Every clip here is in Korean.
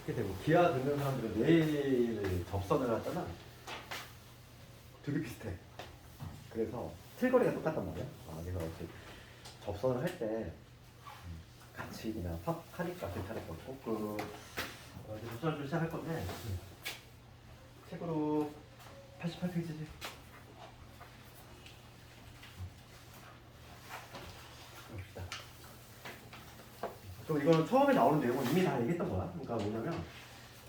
그렇게 되고 기아 듣는 사람들은 내일 접선을 하잖아. 되게 비슷해. 그래서 틀거리가 똑같단 말이야. 그래서 이제 접선을 할 때 같이 그냥 팍 하니까 괜찮을 것 같고 이제 접선을 좀 시작할 건데 책으로 88페이지지. 봅시다. 그럼 이거는 처음에 나오는 내용은 이미 다 얘기했던 거야. 그러니까 뭐냐면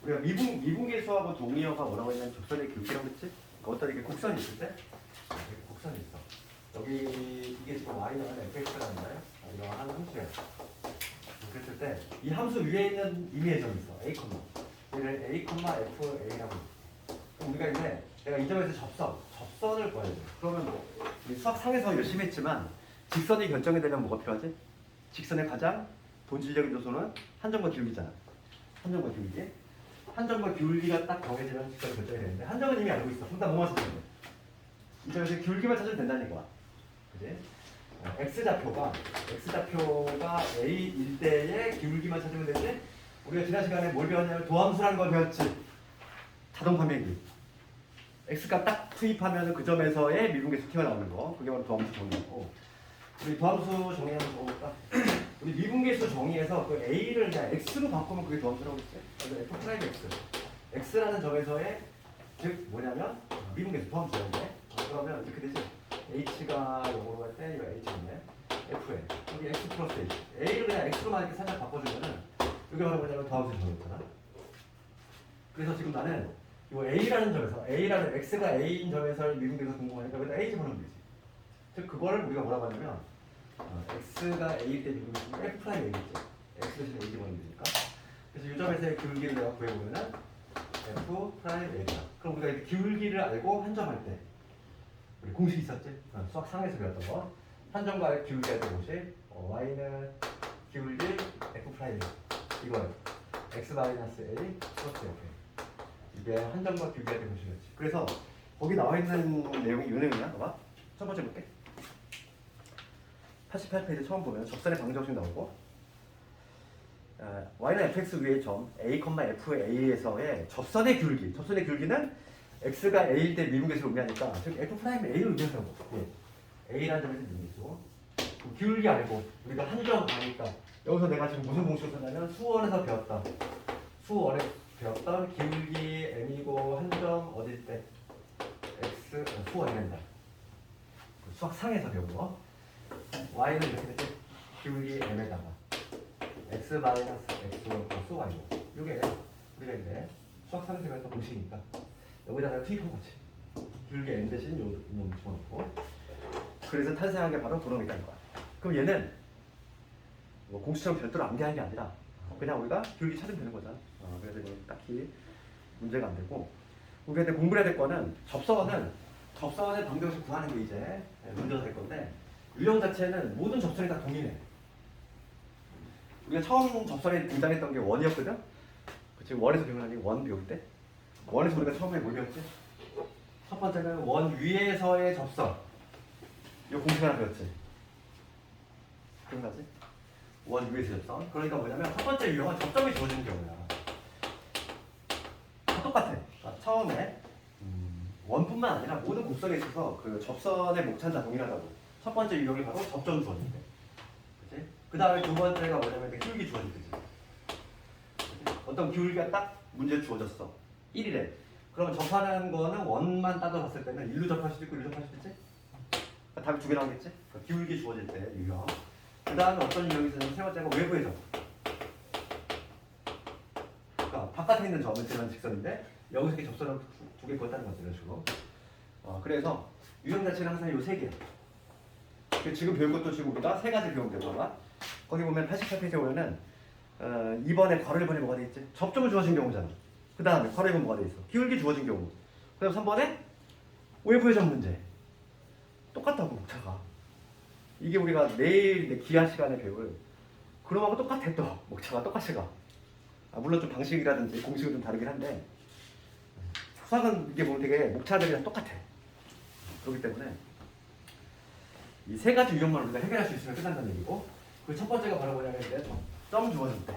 우리가 미분계 수하고 동의어가 뭐라고 했냐면 접선의 교기라고 했지? 그러니까 어떤 이렇게 곡선이 있을 때 이렇게 곡선이 있어. 여기 이게 지금 y는 fx라는 거예요. 이런 한 함수예요. 그랬을 때 이 함수 위에 있는 임의의 점이 있어. a, 얘를 a, fa라고. 그럼 우리가 이제 내가 이 점에서 접선을 구해야 돼. 그러면 우리 수학상에서 열심히 했지만 직선이 결정이 되면 뭐가 필요하지? 직선의 가장 본질적인 요소는 한 점과 기울기잖아. 한 점과 기울기. 한 점과 기울기가 딱 정해지면 직선이 결정이 되는데 한 점은 이미 알고 있어. 그럼 다 뭐만 찾으면 돼? 이 점에서 기울기만 찾으면 된다는 거야. 그지? x좌표가 a일 때의 기울기만 찾으면 되지? 우리가 지난 시간에 뭘 배웠냐면 도함수라는 걸 배웠지. 자동 판매기. x가 딱 투입하면 그 점에서의 미분계수 튀어나오는 거. 그게 바로 도함수 정의고. 우리 도함수 정의 한번 볼까? 우리 미분계수 정의에서 그 a를 그냥 x로 바꾸면 그게 도함수라고 했지. 그래서 f 프라임 x. x라는 점에서의 즉 뭐냐면 미분계수 도함수인데. 그러면 이렇게 되지. h가 0으로 할 때 이거 h인데 fn 여기 x 플러스 h. a를 그냥 x로만 이렇게 살짝 바꿔주면은 이게 바로 뭐냐면 도함수 정의였잖아. 그래서 지금 나는 이 a라는 점에서 a라는 x가 a인 점에서 미분계수 궁금하니까 여기다 a 집어넣으면 되지. 즉 그거를 우리가 뭐라고 하냐면 x가 a일 때 미분계수는 f 프라임 a겠지. x 대신 a 집어넣으면 되니까. 그래서 이 점에서의 기울기를 내가 구해보면은 f 프라임 a다. 그럼 우리가 이제 기울기를 알고 한 점 할 때 우리 공식이 있었지? 수학 상에서 배웠던 거. 한 점과 기울기 할 때 공식. y는 기울기 f 프라임 이거예요. x 마이너스 a 플러스 f. 이게 한 점과 기울기 할 때 공식이었지. 그래서 거기 나와 있는 내용이 이 내용이야. 봐봐. 첫 번째 볼게. 88페이지 처음 보면 접선의 방정식 나오고 y는 fx 위의 점 a, fa에서의 접선의 기울기. 접선의 기울기는 x가 a일 때 미분계수를 의미하니까 즉 f 프라임 a를 의미한다고. 예. a라는 점에서 미분계수. 기울기 알고 우리가 한 점 아니까 여기서 내가 지금 무슨 공식을 썼냐면 수원에서 배웠던 기울기 m이고 한 점 어딜 때 x 수원이 된다. 수학 상에서 배운 거. y는 이렇게 되지. 기울기 m에다가 x 마이너스 x 플러스 y고 이게 우리가 이제 수학 상에서 배웠던 공식이니까 여기다가 투입한 거지. 기울기 m 대신 요 이놈 집어넣고. 그래서 탄생한 게 바로 도름이라는 거야. 그럼 얘는 뭐 공식처럼 별도로 암기하는 게 아니라 그냥 우리가 기울기 찾으면 되는 거잖아. 그래서 이건 딱히 문제가 안 되고 우리가 이제 공부해야 될 거는 접선의 방정식 구하는 게 이제 문제가 될 건데 유형 자체는 모든 접선이 다 동일해. 우리가 처음 접선에 등장했던 게 원이었거든? 그치? 원에서 배우는 게 원 배울 때 원에서 우리가 처음에 뭘 배웠지? 첫 번째는 원 위에서의 접선. 이 공식 하나 배웠지? 기억나지? 원 위에서 접선. 그러니까 뭐냐면 첫 번째 유형은 접점이 주어지는 경우야. 다 똑같아. 그러니까 처음에 원뿐만 아니라 모든 곡선에 있어서 그 접선의 목차는 동일하다고. 첫 번째 유형이 바로 접점 주어진대. 그치? 그 다음에 두 번째가 뭐냐면 기울기 주어지듯이. 어떤 기울기가 딱 문제 주어졌어. 1이래. 그러면 접하는 거는 원만 따져봤을 때는 1로 접할 수도 있고 1로 접할 수도 있지? 그러니까 답이 두 개 나오겠지? 그러니까 기울기 주어질 때 유형. 그 다음에 어떤 유형이 있으면 세 번째가 외부의 점. 그러니까 바깥에 있는 점은 지난 직선인데 여기서 이렇게 접선을 두 개 그었다는 거죠. 이런 식으로. 그래서 유형 자체는 항상 이 세 개. 지금 배울 것도 지금 우리가 세 가지 배우면 되고 거기 보면 88페이지에 보면은 2번에 괄호 1번에 뭐가 돼 있지? 접점을 주어진 경우잖아. 그 다음에 괄호 1번 뭐가 돼 있어? 기울기 주어진 경우. 그 다음 3번에 외부의 점 문제. 똑같다고 목차가. 이게 우리가 내일 기하 시간에 배울 그럼하고 똑같아. 또 목차가 똑같이 가. 물론 좀 방식이라든지 공식은 좀 다르긴 한데 수학은 이게 보면 되게 목차들이랑 똑같아. 그렇기 때문에 이 세 가지 유형만 우리가 해결할 수 있으면 끝난다는 얘기고 그 첫 번째가 바로 뭐냐면 이제 점 주어질 때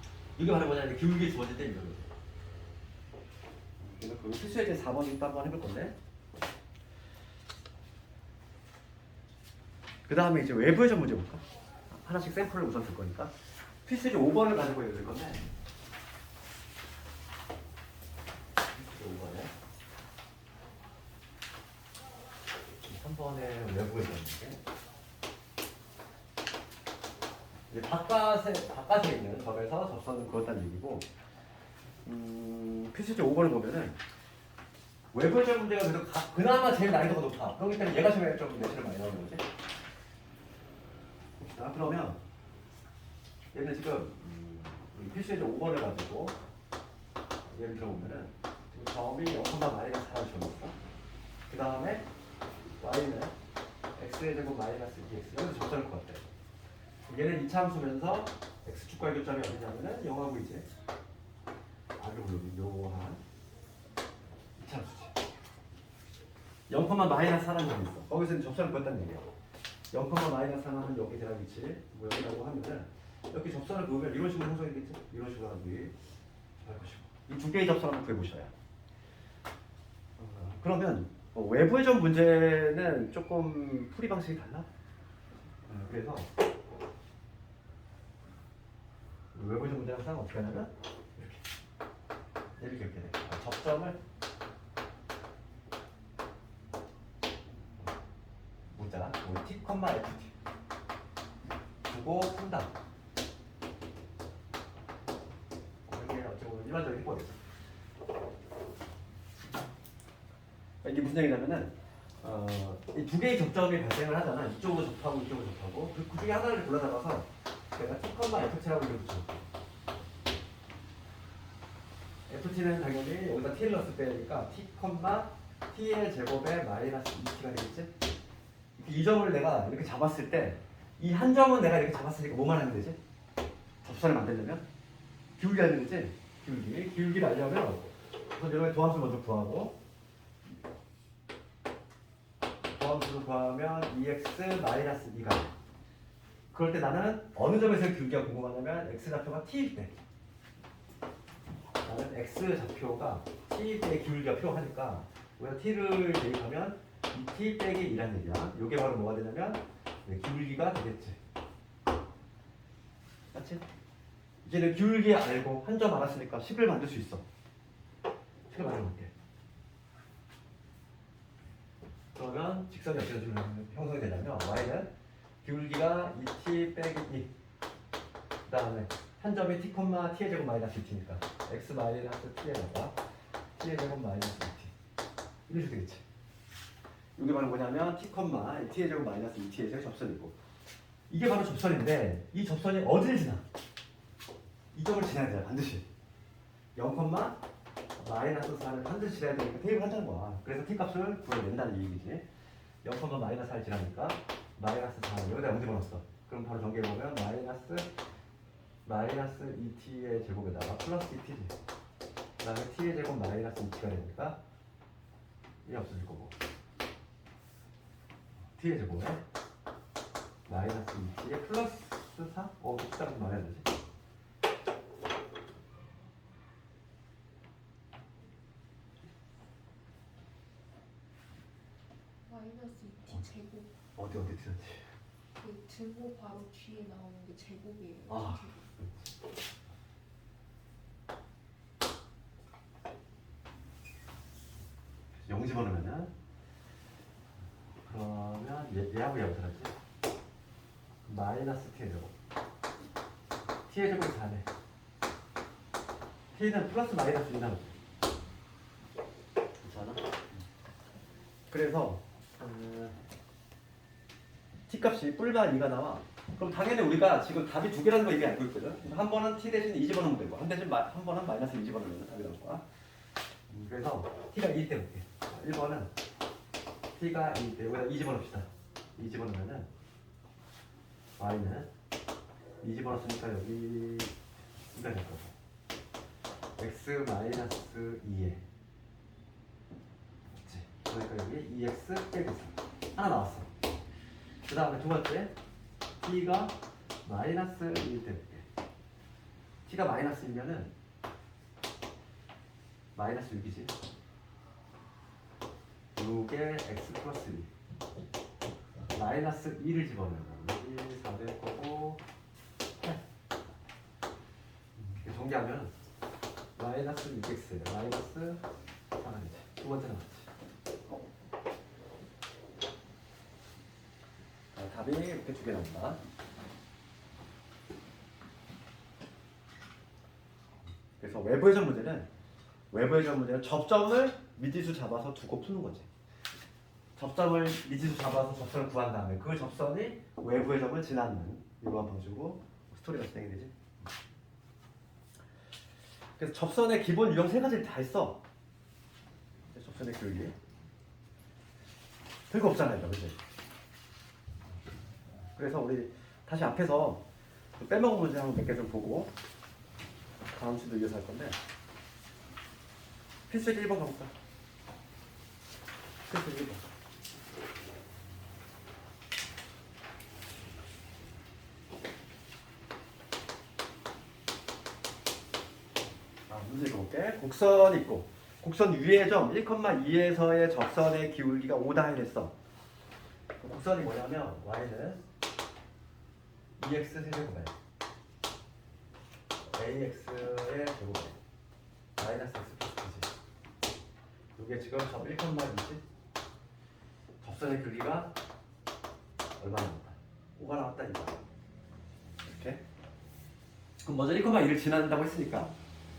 이게 바로 뭐냐면 기울기 주어질 때 이런 거죠. 그래서 그 필수예제 4번부터 한번 해볼 건데. 그 다음에 이제 외부의 점 문제 볼까? 하나씩 샘플을 우선 쓸 거니까. 필수예제 5번을 가지고 읽을 건데. 필수예제 5번에 3번에 외부의 점인데. 이제 바깥에 있는 점에서 접선을 그었다는 얘기고, 필수제 5번을 보면은 외부의 점 문제가 그래도 그나마 제일 난이도가 높아. 그렇기 때문에 얘가 좀 내실을 많이 나오는 거지. 자, 그러면 얘는 지금 필수제 5번을 가지고 예를 들어보면은 지금 점이 0, 마이너스 4를 적었어. 그 다음에 y는 x의 제곱 마이너스 2x 여기서 접선을 그었대. 얘는 이차함수면서 x축과의 교점이 어디냐면은 0하고 이제 아주 묘한 이차함수지. 0, 마이너스 4라는 점이 있어. 거기서 접선을 그었다는 얘기야. 0, 마이너스 4는 여기 대략 위치 뭐 여기라고 하면은 이렇게 접선을 그으면 이런 식으로 형성이겠지? 이런 식으로 하는 게 할 것이고 이 두 개의 접선을 한번 구해보셔야. 그러면 외부의 점 문제는 조금 풀이 방식이 달라. 그래서 외부의 점 문제랑 항상 어떻게 하냐면 이렇게 돼. 접점을 문자 t, ft 두고 푼다. 이게 어찌 보면 일반적인 행보겠죠. 이게 무슨 얘기냐면은 이 두 개의 접점이 발생을 하잖아. 이쪽으로 접하고 이쪽으로 접하고 그 중에 하나를 골라잡아서 내가 t, ft라고 이렇게 붙여. ft는 당연히 여기다 t를 넣었을 때니까 t, t의 제곱에 마이너스 2t가 되겠지? 이 점을 내가 이렇게 잡았을 때 이 한 점은 내가 이렇게 잡았으니까 뭐만 하면 되지? 접선을 만들려면 기울기 알면 되지? 기울기를 알려면 우선 여기 도함수 먼저 구하고 도함수를 구하면 2x 마이너스 2가 돼. 그럴 때 나는 어느 점에서 기울기가 궁금하냐면 x 좌표가 t일 때 나는 x 좌표가 t일 때 기울기가 필요하니까 우리가 t를 대입하면 2t 빼기 2라는 얘기야. 이게 바로 뭐가 되냐면 기울기가 되겠지. 맞지? 이제는 기울기 알고 한 점 알았으니까 식을 만들 수 있어. 식을 만들어볼게. 그러면 직선이 어떻게 형성이 되냐면 y는 기울기가 2t 빼기 2. 그 다음에 한 점이 t, t의 제곱 마이너스 2t니까 x 마이너스 t에다가 t의 제곱 마이너스 2t. 이렇게 되겠지. 이게 바로 뭐냐면 t, t의 제곱 마이너스 2t에서의 접선이고 이게 바로 접선인데 이 접선이 어디를 지나? 이 점을 지나야 돼 반드시. 0, 마이너스 4를 반드시 지나야 되니까 테이블 한다는 거야. 그래서 t 값을 구해낸다는 얘기지. 0, 마이너스 4를 지나니까 마이너스 4 여기다 0 집어넣었어. 그럼 바로 전개해보면 마이너스 2t의 제곱에다가 플러스 2t지. 그 다음에 t의 제곱 마이너스 2t가 되니까 이게 없어질 거고 t의 제곱에 마이너스 2t에 플러스 4? 숫자를 좀 말해야 되지. 마이너스 2t 제곱. 어디 틀렸지? 그 등호 바로 뒤에 나오는 게 제곱이에요. 아. 영 집어넣으면은 그러면 얘하고 얘하고 들었지? 마이너스 t의 제곱 t의 제곱이 4네. t는 플러스 마이너스 2나 괜찮아? 그래서 t값이 뿔만 2가 나와. 그럼 당연히 우리가 지금 답이 두 개라는 거 이미 알고 있거든. 한 번은 t 대신 2 집어넣으면 되고 한 번은 마이너스 2 집어넣으면 답이 나올 거야. 그래서 t가 2 때 볼게. 1번은 t가 2 때 여기다 2 집어넣읍시다. 2 집어넣으면은 y는 2 집어넣었으니까 여기 2가 될 거고 x 마이너스 2에 그치? 그러니까 여기 2x 빼기 3 하나 나왔어. 그 다음에 두 번째 t가 마이너스 1때 볼게. t가 마이너스 1면은 마이너스 6이지. 6에 x 플러스 2 마이너스 2를 집어넣으면 1, 4 될 거고 8 정리하면 마이너스 6x 마이너스 4가 되지. 두 번째 나왔지. 답이 이렇게 두 개 나온다. 그래서 외부회전 문제는 접점을 미지수 잡아서 두고 푸는 거지. 접점을 미지수 잡아서 접선을 구한 다음에 그 접선이 외부의 점을 지나는 이거 한번 주고 스토리가 진행이 되지. 그래서 접선의 기본 유형 세 가지를 다 했어. 접선의 교육이 별거 없잖아요, 그지? 그래서 우리 다시 앞에서 빼먹은 문제 한번 몇 개 좀 보고 다음 주도 이어서 할 건데 필수 1번 가볼까? 필수 1번. 문제 읽어볼게. 곡선 있고 곡선 위의 점 1,2에서의 접선의 기울기가 5다 해냈어. 곡선이 뭐냐면 y는 2x 세제곱에 ax의 제곱에 마이너스 x 플러스 2지. 이게 지금 점 1,2지. 접선의 길이가 얼마 나왔다? 5가 나왔다 이거. 이렇게. 그럼 먼저 1,2를 지난다고 했으니까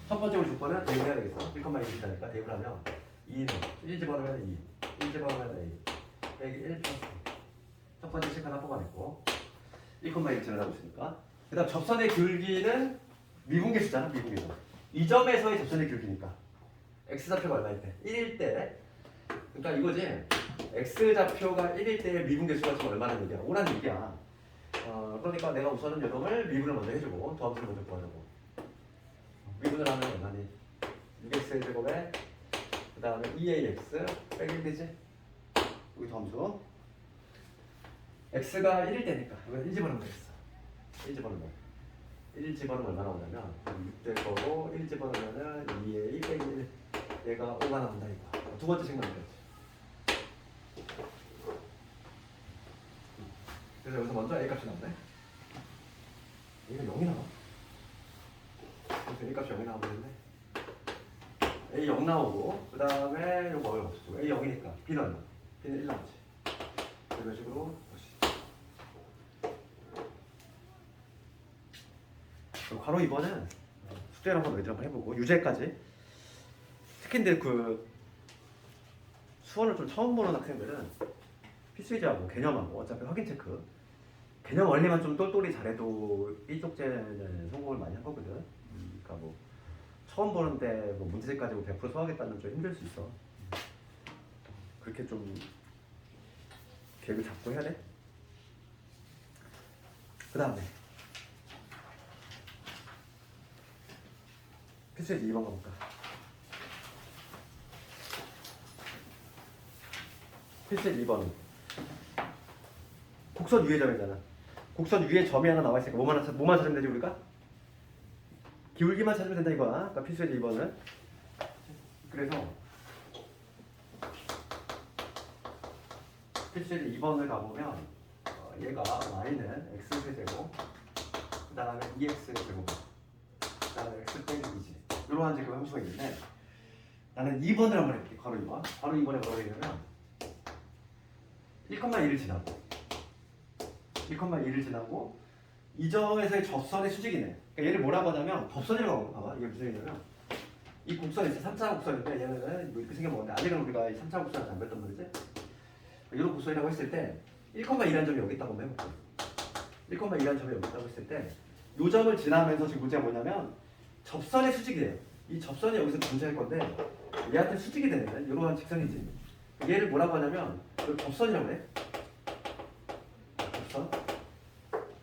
첫 번째 우리 조건은 대입을 해야 되겠어. 1,2를 지나니까 대입을 하면 2는 1 집어넣으면 2, 1 집어넣으면 A 빼기 1 플러스 2. 첫 번째 식 하나 뽑아냈고 1,1을 지나가고 있으니까. 그 다음 접선의 길기는 미분계수잖아. 미분계수. 이 점에서의 접선의 길기니까 x좌표가 얼마일 때? 1일 때. 그러니까 이거지. x좌표가 1일 때의 미분계수가 지금 얼마나 얘기야? 5라는 얘기야. 그러니까 내가 우선은 요놈을 미분을 먼저 해주고 더함수를 먼저 구하려고. 미분을 하면 얼마니? 6x의 제곱에 그 다음에 2ax 빼기 1 되지? 여기 더함수. x가 1일 때니까 이건 1 집어넣으면 되겠어. 1 집어넣으면 1 집어넣으면 얼마나 오냐면 6 될 거고 1 집어넣으면 2a 빼기 1 얘가 5가 나온다 이거. 두 번째 식만 되겠지. 그래서 여기서 먼저 a 값이 나오네. 이거 0이 나와. 그래서 a 값이 0이 나오겠네. a 0 나오고 그 다음에 요거 없어. a 0이니까 b는 얼마? b는 1 나오지. 이런 식으로 괄호 2번은 숙제를 한번 외주 한번 해보고 유제까지. 특히 근데 그 수원을 좀 처음 보는 학생들은 필수이자하고 개념하고 어차피 확인 체크 개념 원리만 좀 똘똘히 잘해도 일족제는 성공을 많이 한 거거든. 그러니까 뭐 처음 보는데 뭐 문제집 가지고 100% 소화하겠다는 좀 힘들 수 있어. 그렇게 좀 계획을 잡고 해야 돼. 그 다음에 필수이자 2번 가볼까? 필수이자 2번은 곡선 위의 점이잖아. 곡선 위에 점이 하나 나와 있으니까 뭐만 찾으면 되지 우리가? 기울기만 찾으면 된다 이거야. 그러니까 필수이자 2번은. 그래서 필수이자 2번을 가보면 얘가 y는 x세제곱 그 다음에 2x제곱 그 다음에 x 빼기 2지. 이러한 지금 함수가 있는데 나는 2번을 한번 해볼게. 괄호 2번. 괄호 2번에 뭐라고 되냐면 1,2를 지나고 1,2를 지나고 이 점에서의 접선의 수직이네. 그러니까 얘를 뭐라고 하냐면 접선이라고 하고 봐봐. 이게 무슨 얘기냐면 이 곡선이 있어. 3차 곡선인데 얘는 뭐 이렇게 생겨먹는데 아직은 우리가 3차 곡선을 안 뵀단 말이지. 이런 곡선이라고 했을 때 1,2라는 점이 여기 있다고 해볼게. 1,2라는 점이 여기 있다고 했을 때 이 점을 지나면서 지금 문제가 뭐냐면 접선의 수직이에요. 이 접선이 여기서 존재할 건데 얘한테 수직이 되는 이러한 직선이지. 얘를 뭐라고 하냐면 접선이라고 해.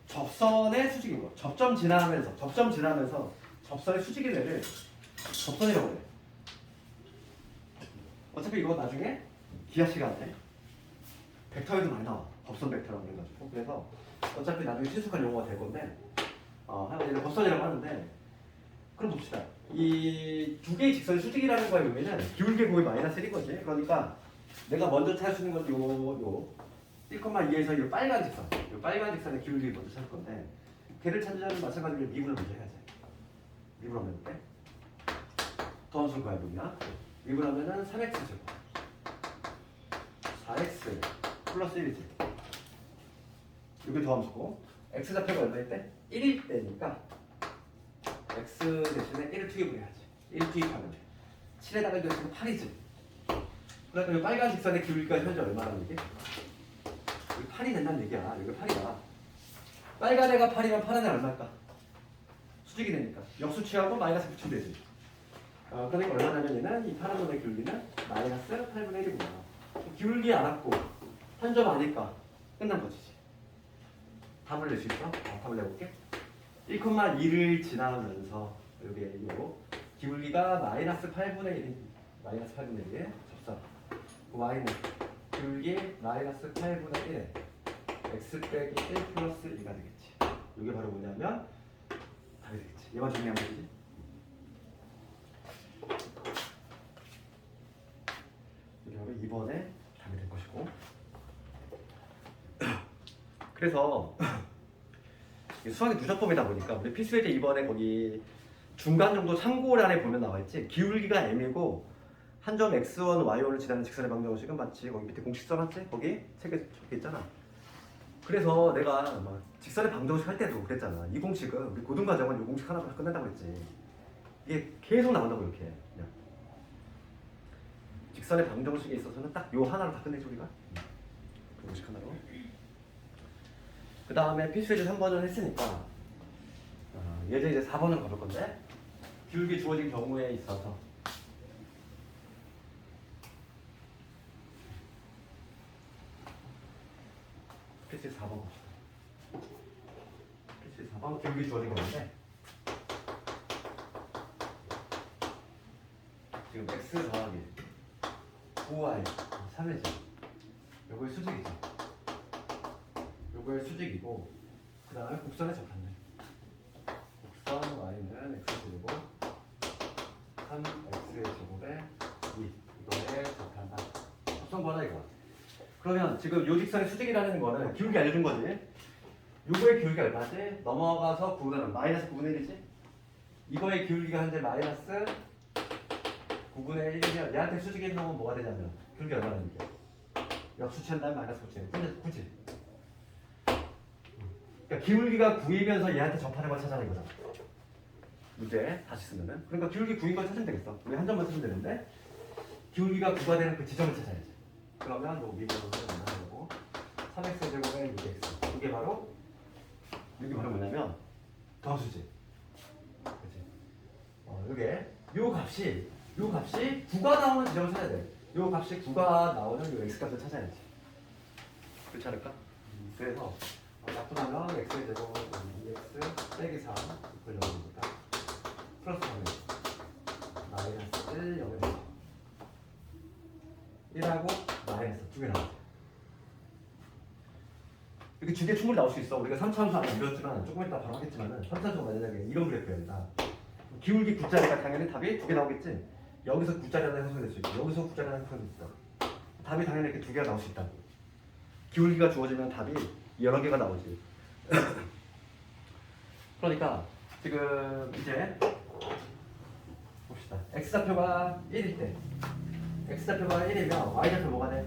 접선의 수직인 거. 접점 지나면서 접선의 수직인 애를 접선이라고 해. 어차피 이거 나중에 기하 시간에 벡터에도 많이 나와. 접선 벡터라고 해가지고. 그래서 어차피 나중에 친숙한 용어가 될 건데 얘를 접선이라고 하는데 그럼 봅시다. 이 두 개의 직선의 수직이라는 거에 의미는 기울기의 곱이 마이너스 1인 거지. 그러니까 내가 먼저 찾을 수 있는 건 요 1,2에서 이 빨간 직선, 이 빨간 직선의 기울기를 먼저 찾을 건데 걔를 찾으려면 마찬가지로 미분을 먼저 해야지. 미분하면 어때? 더함수는 거야 뭐냐? 미분하면은 3x제곱 4x 플러스 1이지. 이게 더함수고 x 좌표가 얼마일 때? 1일 때니까 x 대신에 1을 투입을 해야지. 1 투입하면 7에다가 이거 지금 8이지. 그러니까 이 빨간 직선의 기울기가 현재 얼마라는 얘기? 여기 8이 된다는 얘기야. 여기 8이야. 빨간 애가 8이면 파란 애 얼마일까? 수직이 되니까 역수 취하고 마이너스 붙이면 되지. 그러니까 얼마냐면 얘는 이 파란 놈의 기울기는 마이너스 8분의 1이구나. 기울기 알았고 한 점 아니까 끝난 거지. 답을 낼 수 있어? 답을 내볼게. 1,2를 지나면서 여기에 요 기울기가 마이너스 8분의 1이 마이너스 8분의 1에 접사. 그 y는 기울기 마이너스 8분의 1에 x 빼기 1 플러스 2가 되겠지. 이게 바로 뭐냐면 답이 되겠지. 얘만 정리하면 되지. 이게 바로 2번에 답이 될 것이고. 그래서 수학의 누적법이다 보니까 우리 필수예제 2번에 거기 중간 정도 참고란에 보면 나와있지. 기울기가 m이고 한 점 x1, y1을 지나는 직선의 방정식은 맞지. 거기 밑에 공식 써놨지? 거기 책에 적혀 있잖아. 그래서 내가 막 직선의 방정식 할 때도 그랬잖아. 이 공식은 우리 고등과정은 이 공식 하나로 끝낸다고 그랬지. 이게 계속 나온다고 이렇게. 그냥. 직선의 방정식에 있어서는 딱 요 하나로 다 끝내지 우리가. 그 공식 하나로. 그 다음에 필수예제 3번을 했으니까 예제 이제 4번을 가볼 건데 기울기 주어진 경우에 있어서 필수예제 4번 봅시다. 필수예제 4번 기울기 주어진 경우인데 지금 x 더하기 5y 3이지. 요거의 수직이지. 요거의 수직이고 그 다음에 곡선에 접한대. 곡선 y는 x제곱 3x의 제곱에 2 이거에 접한다. 접선 거다 이거. 그러면 지금 요 직선의 수직이라는 거는 기울기 알려준 거지. 요거의 기울기 얼마지? 넘어가서 9분의 마이너스 9분의 1이지. 이거의 기울기가 현재 마이너스 9분의 1이면 얘한테 수직인 놈은 뭐가 되냐면 기울기 얼마나 되게 역수 취한 다음에 마이너스 9지. 근데 9지. 그러니까 기울기가 9이면서 얘한테 접하는 걸 찾아내는 거잖아. 문제 다시 쓰면은. 그러니까 기울기 9인 걸 찾으면 되겠어. 우리 한 점만 쓰면 되는데 기울기가 9가 되는 그 지점을 찾아야지. 그러면 요 미분을 만나고 3x 제곱에 6x. 이게 바로 뭐냐면 더수지. 그렇지? 요게 요 값이 9가 나오는 지점을 찾아야 돼. 요 값이 9가 나오는 요 x 값을 찾아야지. 그렇지 않을까? 그래서 나쁘다면 x의 제곱 2x 빼기 3 이걸 0이니까 플러스 3이 마이너스 1 0에 1하고 마이너스 두 개 나오죠. 이렇게 두 개 충분히 나올 수 있어. 우리가 3차함수 안 배웠지만 조금 이따 바로 하겠지만은 3차함수 만약에 이런 그래프야 된다. 기울기 9짜리가 당연히 답이 두 개 나오겠지. 여기서 9짜리 하나 형성될 수 있고 여기서 9짜리 하나 형성될 수 있어. 답이 당연히 이렇게 두 개가 나올 수 있다고. 기울기가 주어지면 답이 여러 개가 나오지. 그러니까 지금 이제 봅시다. x좌표가 1일 때 x좌표가 1이면 y좌표 뭐가 돼?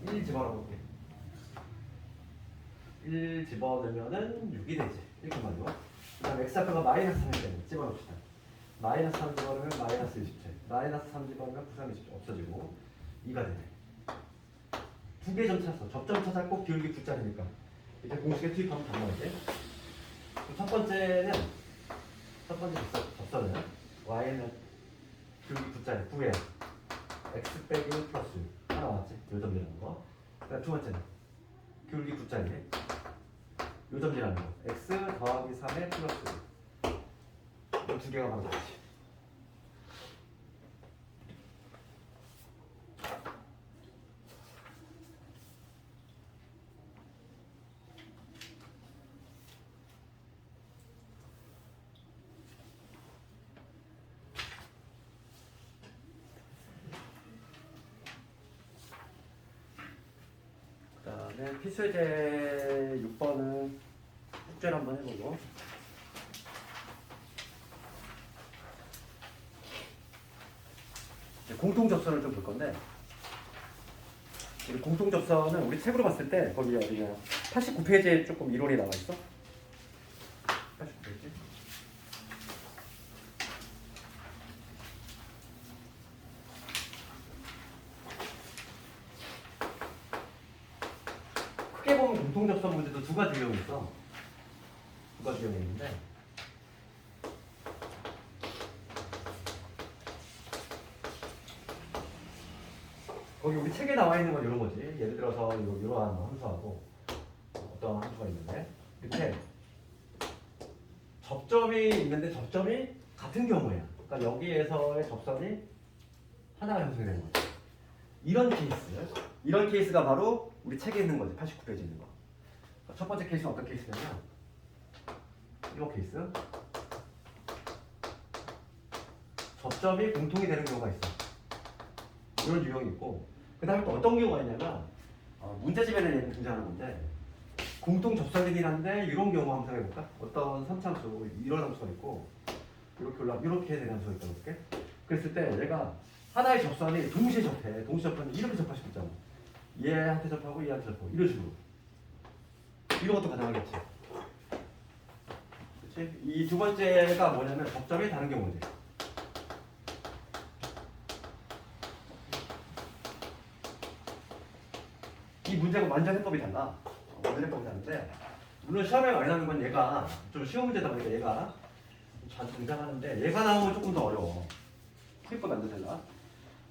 1 집어넣을게. 1 집어넣으면은 6이 되지. 1,6. 그 다음에 x좌표가 마이너스 3일 때 집어넣읍시다. 마이너스 3 집어넣으면 마이너스 27. 마이너스 3 집어넣으면 9, 3, 27 없어지고 2가 되네. 두 개 점 찾았어. 접점 찾았고 기울기 9짜리니까 이제 공식에 투입하면 다 나오지. 첫 번째 접선은 y는 기울기 9짜리 9에 x 빼기 1 플러스 하나 나왔지. 요점이라는 거. 그다음 두 번째는 기울기 9짜리 요점이라는 거. x 더하기 3에 플러스 이 두 개가 바로 나오지. 이제 필수제 6번은 숙제를 한번 해보고 이제 공통 접선을 좀 볼 건데 이 공통 접선은 우리 책으로 봤을 때 거기 어디냐 89페이지에 조금 이론이 나와 있어. 89페이지. 크게 보면 공통 접선 문제도 두 가지 유형이 있어. 두 가지 유형이 있는데 거기 우리 책에 나와 있는 건 이런 거지. 예를 들어서 이러한 함수하고 어떤 함수가 있는데 밑에 접점이 있는데 접점이 같은 경우야. 그러니까 여기에서의 접선이 하나가 형성이 되는 거지. 이런 케이스가 바로 우리 책에 있는 거지. 89페이지에 있는 거. 그러니까 첫 번째 케이스는 어떤 케이스냐면 이런 케이스. 접점이 공통이 되는 경우가 있어. 이런 유형이 있고 그 다음에 또 어떤 경우가 있냐면 문제집에는 얘는 등장하는 건데 공통 접선이긴 한데 이런 경우 한번 해볼까? 어떤 3차함수 이런 함수가 있고 이렇게 되는 함수가 있다고 볼게. 그랬을 때 얘가 하나의 접선이 동시에 접해. 동시에 접하면 이렇게 접할 수 있잖아. 얘한테 접하고 얘한테 접하고 이런 식으로. 이런 것도 가능하겠지. 그렇지? 이 두 번째가 뭐냐면 접점이 다른 경우지. 이 문제가 완전 해법이 달라. 완전 해법이 다른데 물론 시험에 많이 나오는 건 얘가 좀 쉬운 문제다 보니까 얘가 자주 등장하는데 얘가 나오면 조금 더 어려워. 해법 안 되잖아.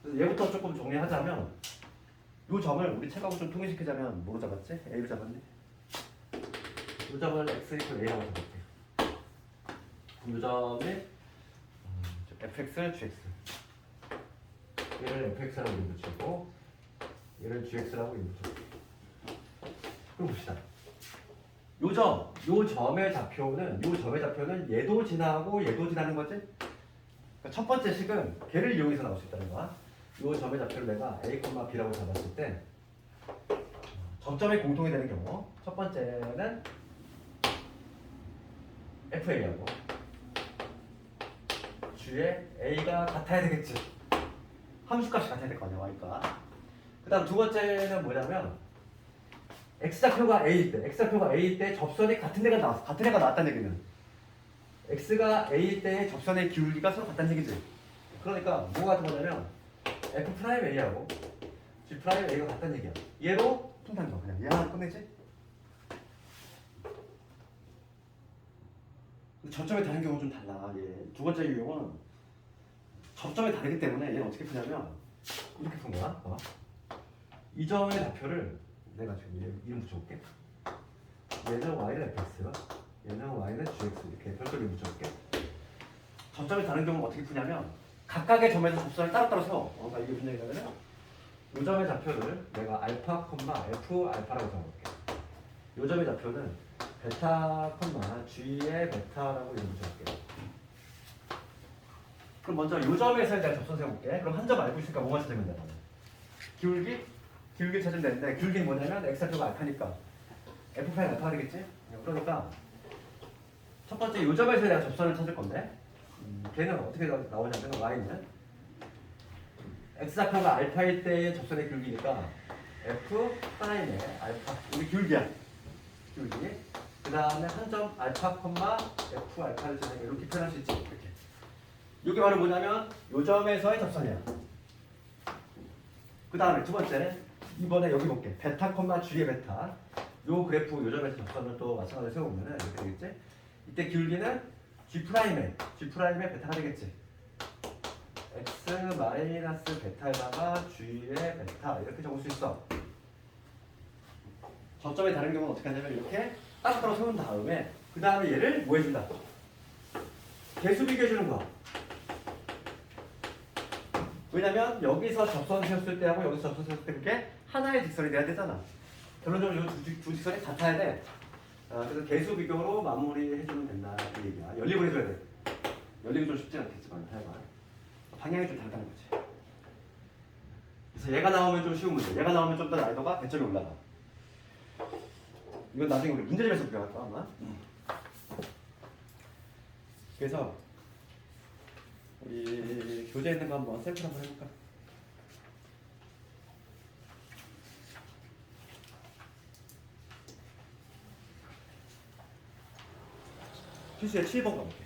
그래서 얘부터 조금 정리하자면 이 점을 우리 책하고 좀 통일시키자면 뭐로 잡았지? A로 잡았네. 이 점을 x 이퀄 A라고 잡았대. 이 점이 fx, gx. 얘를 fx라고 이름 붙이고 얘를 gx라고 이름 붙였고. 그럼 봅시다. 요 점의 좌표는 얘도 지나고 얘도 지나는 거지? 그러니까 첫 번째 식은 걔를 이용해서 나올 수 있다는 거야. 요 점의 좌표를 내가 a, b라고 잡았을 때 점점이 공통이 되는 경우 첫 번째는 fa하고 g의 a가 같아야 되겠지. 함수값이 같아야 될 거 아니야, y가. 그 다음 두 번째는 뭐냐면 x좌표가 a일 때 접선이 같은 애가 나왔다는 얘기는 x가 a일 때 접선의 기울기가 서로 같다는 얘기지. 그러니까 뭐가 같은 거냐면 f'a하고 g'a가 같다는 얘기야. 얘로 통탄 거 그냥 얘 하나 끝내지. 근데 접점이 다른 경우는 좀 달라. 얘 두 번째 유형은 접점이 다르기 때문에 얘는 어떻게 푸냐면 이렇게 푼 거야. 봐봐. 이 점의 좌표를 내가 지금 이름 붙여볼게. 얘는 y는 fx, 얘는 y는 gx 이렇게 별도로 이름 붙여볼게. 접점이 다른 경우는 어떻게 푸냐면 각각의 점에서 접선을 따로따로 세워. 그러니까 이게 무슨 얘기냐면 이 점의 좌표를 내가 알파, f 알파라고 적어볼게. 이 점의 좌표는 베타, g의 베타라고 이름 붙여볼게. 그럼 먼저 이 점에서 내가 접선 세워볼게. 그럼 한 점 알고 있으니까 뭐만 찾으면 돼? 기울기 찾으면 되는데 기울기는 뭐냐면 x좌표가 알파니까 f' 알파가 되겠지? 그러니까 첫 번째 이 점에서 내가 접선을 찾을 건데 걔는 어떻게 나오냐면 y는 x좌표가 알파일 때의 접선의 기울기니까 f' 알파 이게 기울기야. 기울기. 그 다음에 한 점 알파, f 알파를 찾으면 이렇게 표현할 수 있지. 이렇게. 이게 바로 뭐냐면 이 점에서의 접선이야. 그 다음에 두 번째 이번에 여기 볼게. 베타, g의 베타. 요 그래프 요 점에서 접선을 또 마찬가지로 세워보면 이렇게 되겠지? 이때 기울기는 g'의 베타가 되겠지. x 마이너스 베타에다가 g의 베타 이렇게 적을 수 있어. 접점이 다른 경우는 어떻게 하냐면 이렇게 따로따로 세운 다음에 그 다음에 얘를 뭐 해준다? 개수 비교해주는 거야. 왜냐면 여기서 접선 세웠을 때하고 여기서 접선 세웠을 때 그게 하나의 직선이 돼야 되잖아. 결론적으로 이 두 직선이 같아야 돼. 그래서 개수 비교로 마무리해주면 된다 이 얘기야. 연립을 해줘야 돼. 연립이 좀 쉽지 않겠지만 하여간 방향이 좀 다르다는 거지. 그래서 얘가 나오면 좀 쉬운 문제. 얘가 나오면 좀 더 난이도가 배점이 올라가. 이건 나중에 우리 문제집에서 배울 거야 아마. 그래서 우리 교재에 있는 거 한번 샘플 한번 해볼까? 필수에 7번 가볼게요.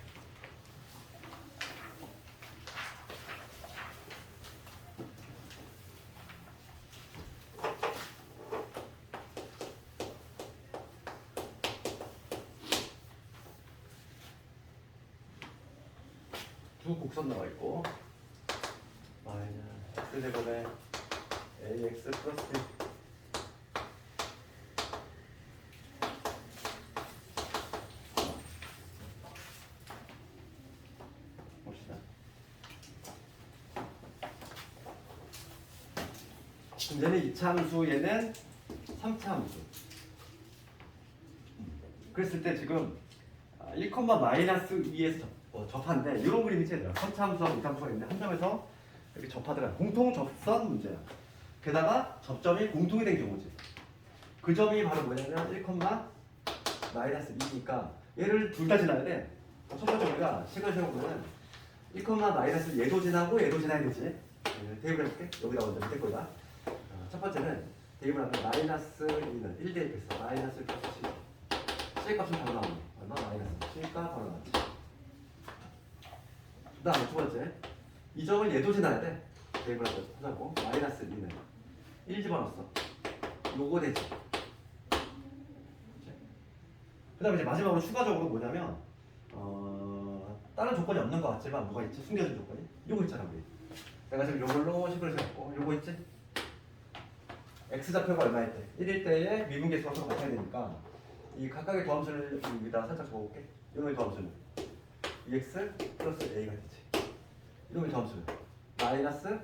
두 곡선 나와 있고 마이너스 제곱에 ax 플러스 b 봅시다. 그럼 얘는 2차 함수, 얘는 3차 함수. 그랬을 때 지금 1, 마이너스 2에서 접한데 이런 그림이 있어야 돼요. 선차함수하고 이함수가 있는데 한 점에서 이렇게 접하더라. 공통 접선 문제야. 게다가 접점이 공통이 된 경우지. 그 점이 바로 뭐냐면 1, 마이너스 2니까 얘를 둘 다 지나야 돼. 첫 번째 우리가 시간적으로는 1, 마이너스 얘도 지나고 얘도 지나야 되지. 대입을 해볼게. 여기다 먼저 밑에 거다. 첫 번째는 대입을 하면 마이너스 2는 1 대입했어. 마이너스 플러스 7. C 값은 바로 나오네. 얼마? 마이너스 7가 바로 나왔지. 그 다음에 두 번째, 이 점을 얘도 지나야 돼. 대입을 하자고. 마이너스 2는 1 집어넣었어. 요거 되지. 그 다음에 이제 마지막으로 추가적으로 뭐냐면 다른 조건이 없는 것 같지만 뭐가 있지? 숨겨진 조건이? 요거 있잖아 우리. 내가 지금 요걸로 식을 세웠고 요거 있지? x좌표가 얼마일 때? 1일 때에 미분계수가 서로 같아야 되니까 이 각각의 도함수를 여기다 살짝 적어볼게. 이놈의 도함수는 2x 플러스 a가 되지. 이놈의 도함수는 마이너스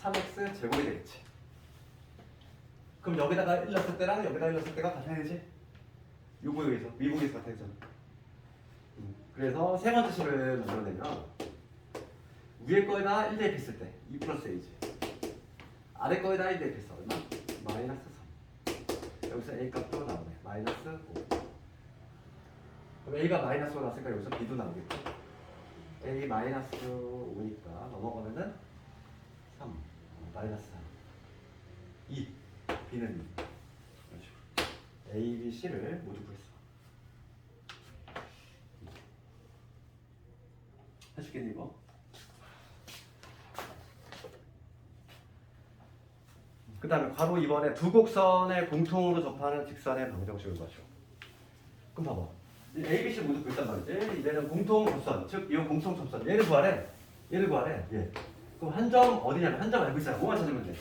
3x 제곱이 되겠지. 그럼 여기다가 1 넣었을 때랑 여기다가 1 넣었을 때가 같아야 되지? 요거에 의해서 미분계수 같아야 되잖아. 그래서 세 번째 식을 만들어내면 위에 거에다 1 대입했을 때 2 플러스 a지. 아래 거에다 1 대입했어. 얼마? 마이너스 3. 여기서 a 값도 나오네. 마이너스 5. 그럼 a가 마이너스 5 나왔으니까 여기서 b도 나오겠고. a 마이너스 5니까 넘어가면은 3. 마이너스 3. 2. b는 2. 그렇죠. a, b, c를 모두 구했어. 해줄겠니 이거? 그 다음에 괄호 2번에 두 곡선의 공통으로 접하는 직선의 방정식을 구하죠. 그럼 봐봐. A, B, C 모두 구했단 말이지. 얘는 공통 접선, 즉 이건 공통 접선. 얘를 구하래. 얘를 구하래. 예. 그럼 한 점 어디냐면 한 점 알고 있잖아. 뭐만 찾으면 돼?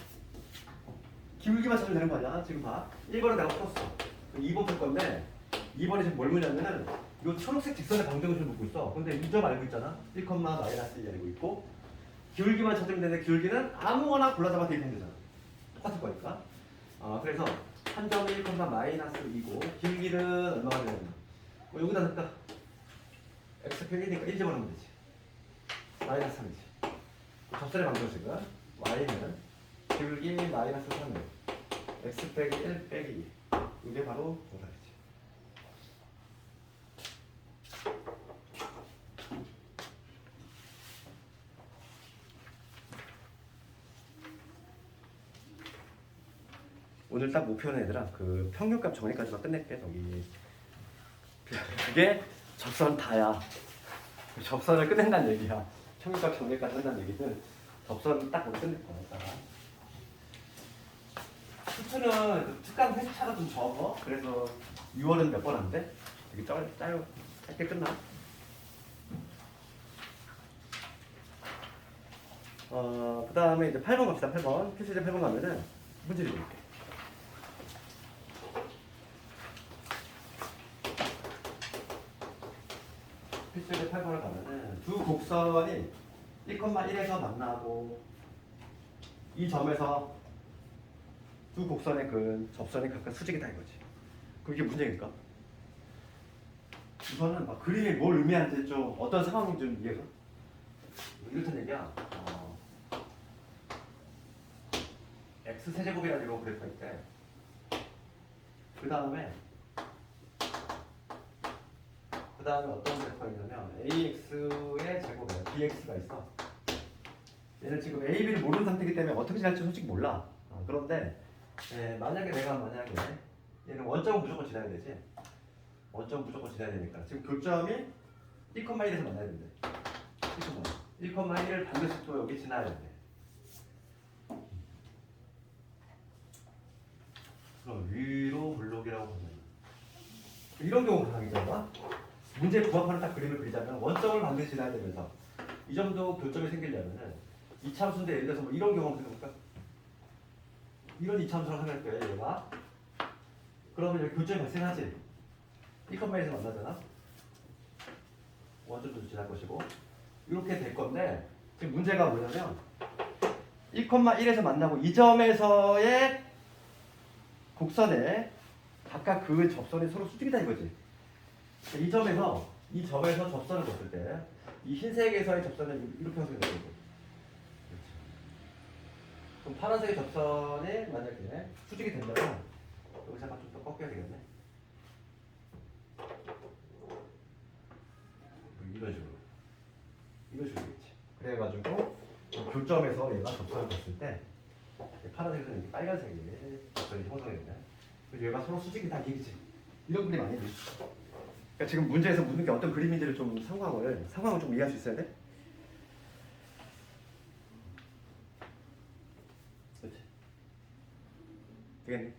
기울기만 찾으면 되는 거 아니야? 지금 봐. 1번은 내가 풀었어. 2번 풀 건데 2번에 지금 뭘 묻냐면은 이 초록색 직선의 방정식을 묻고 있어. 근데 이 점 알고 있잖아. 1, 마이너스 1 알고 있고 기울기만 찾으면 되는데 기울기는 아무거나 골라잡아 대입하면 되잖아. 똑같을 거니까. 그래서 한 점이 1, 마이너스 2고 기울기는 얼마가 되냐면 여기다 넣을까? x 팩 1이니까 1 집어넣으면 되지. 마이너스 3이지. 접선의 방정식은 y는 기울기 마이너스 3을 x 빼기 1 빼기 2. 이게 바로 정답이지. 오늘 딱 목표는 얘들아 그 평균값 정리까지만 끝낼게. 저기 그게 접선 다야. 접선을 끝낸다는 얘기야. 평균값 정리까지 한다는 얘기는 접선 딱 끝낼 거야. 이따가. 수트는 그 특강 회차가 좀 적어. 그래서 6월은 몇 번 안 돼? 되게 짧게 끝나. 그 다음에 이제 8번 갑시다. 8번. 필수제 8번 가면은 문제를 볼게. 필수제 8번을 가면은 두 곡선이 1,1에서 만나고 이 점에서 두 곡선의 그 접선이 각각 수직이다 이거지. 그럼 이게 문제니까. 우선은 막 그림이 뭘 의미하는지 좀 어떤 상황인지 좀 이해가. 이렇단 얘기야. x 세제곱이라는 이거 그래프가 있대. 그 다음에 다음에 어떤 벡터가 있냐면 AX의 제곱에 BX가 있어. 얘는 지금 A, B를 모르는 상태이기 때문에 어떻게 지날지 솔직히 몰라. 그런데 만약에 얘는 원점은 무조건 지나야 되지. 원점 무조건 지나야 되니까 지금 교점이 1,1에서 만나야 된대. 1,1을 반드시 또 여기 지나야 된대. 그럼 위로 블록이라고 보면 이런 경우가 강이잖아. 문제에 부합하는 딱 그림을 그리자면 원점을 반드시 지나야 되면서 이 정도 교점이 생기려면은 이차함수인데 예를 들어서 뭐 이런 경우 한번 생각해볼까? 이런 이차함수를 하면 거야 얘가. 그러면 여기 교점이 발생하지. 1,1에서 만나잖아. 원점도 지날 것이고 이렇게 될 건데 지금 문제가 뭐냐면 1,1에서 만나고 이 점에서의 곡선에 각각 그 접선이 서로 수직이다 이거지. 이 점에서 접선을 봤을 때 이 흰색에서의 접선은 이렇게 형성이 되는 거고. 그럼 파란색의 접선이 만약에 수직이 된다면 여기 잠깐 좀 더 꺾여야 되겠네. 이런 식으로겠지. 그래가지고 교점에서 얘가 접선을 봤을 때 파란색에서 이렇게 빨간색이 접선이 형성되네. 그래서 얘가 서로 수직이다 얘기지. 이런 그림 아니지. 그러니까 지금 문제에서 묻는 게 어떤 그림인지를 좀 상황을 좀 이해할 수 있어야 돼. 그렇지. 되겠니?